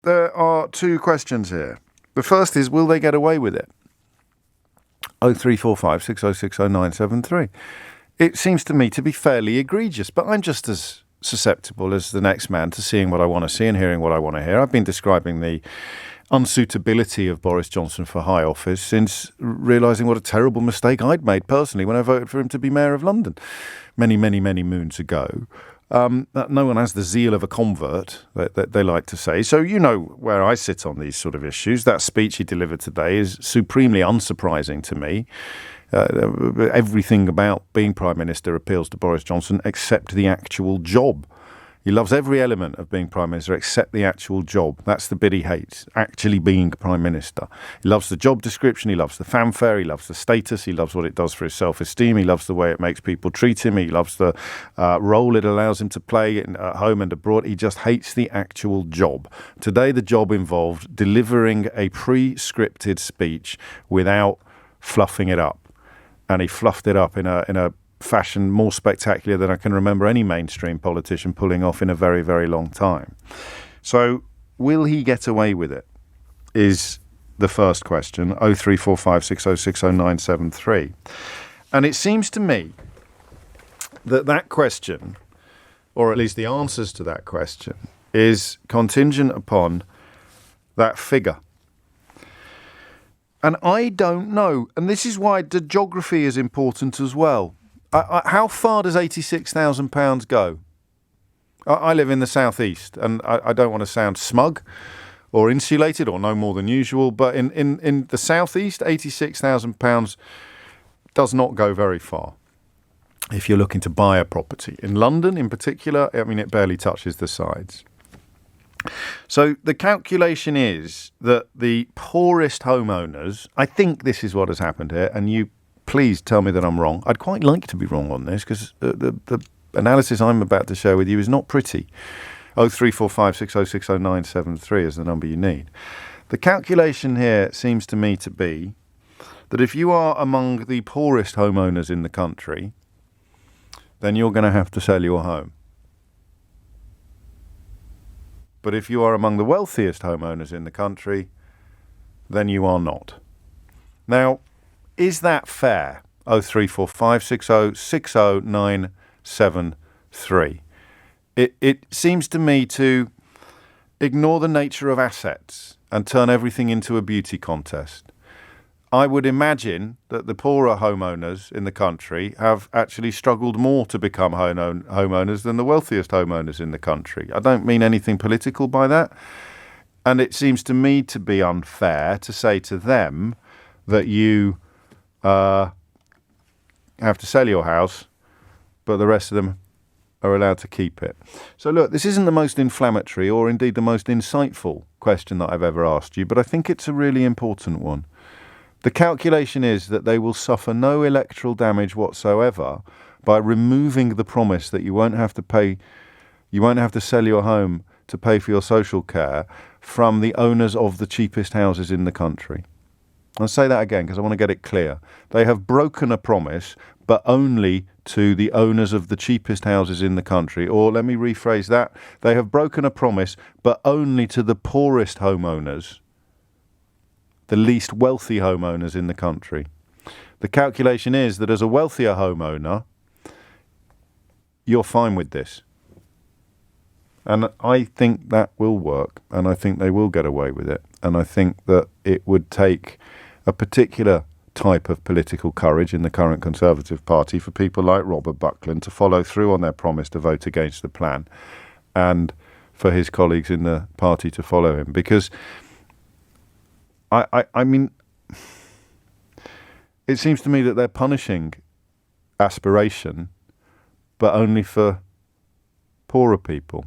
there are two questions here. The first is, will they get away with it? 0345 6060 973. It seems to me to be fairly egregious, but I'm just as susceptible as the next man to seeing what I want to see and hearing what I want to hear. I've been describing the unsuitability of Boris Johnson for high office since realising what a terrible mistake I'd made personally when I voted for him to be Mayor of London many, many, many moons ago. No one has the zeal of a convert, they like to say. So you know where I sit on these sort of issues. That speech he delivered today is supremely unsurprising to me. Everything about being Prime Minister appeals to Boris Johnson except the actual job. He loves every element of being Prime Minister except the actual job. That's the bit he hates, actually being Prime Minister. He loves the job description, he loves the fanfare, he loves the status, he loves what it does for his self-esteem, he loves the way it makes people treat him, he loves the role it allows him to play at home and abroad. He just hates the actual job. Today the job involved delivering a pre-scripted speech without fluffing it up. And he fluffed it up in a fashion more spectacular than I can remember any mainstream politician pulling off in a very, very long time. So will he get away with it is the first question, 0345 6060 973. And it seems to me that question, or at least the answers to that question, is contingent upon that figure. And I don't know, and this is why the geography is important as well. How far does £86,000 go? I live in the southeast, and I don't want to sound smug or insulated or no more than usual, but in the southeast, £86,000 does not go very far if you're looking to buy a property. In London, in particular, I mean, it barely touches the sides. So the calculation is that the poorest homeowners, I think this is what has happened here, and you please tell me that I'm wrong. I'd quite like to be wrong on this because the analysis I'm about to share with you is not pretty. 0345 6060 973 is the number you need. The calculation here seems to me to be that if you are among the poorest homeowners in the country, then you're going to have to sell your home. But if you are among the wealthiest homeowners in the country, then you are not. Now, is that fair? 0345 6060 973. It seems to me to ignore the nature of assets and turn everything into a beauty contest. I would imagine that the poorer homeowners in the country have actually struggled more to become homeowners than the wealthiest homeowners in the country. I don't mean anything political by that. And it seems to me to be unfair to say to them that you have to sell your house, but the rest of them are allowed to keep it. So look, this isn't the most inflammatory or indeed the most insightful question that I've ever asked you, but I think it's a really important one. The calculation is that they will suffer no electoral damage whatsoever by removing the promise that you won't have to sell your home to pay for your social care from the owners of the cheapest houses in the country. I'll say that again because I want to get it clear. They have broken a promise, but only to the owners of the cheapest houses in the country. Or let me rephrase that. They have broken a promise, but only to the poorest homeowners, the least wealthy homeowners in the country. The calculation is that as a wealthier homeowner, you're fine with this. And I think that will work, and I think they will get away with it. And I think that it would take a particular type of political courage in the current Conservative Party for people like Robert Buckland to follow through on their promise to vote against the plan, and for his colleagues in the party to follow him. Because I mean, it seems to me that they're punishing aspiration, but only for poorer people.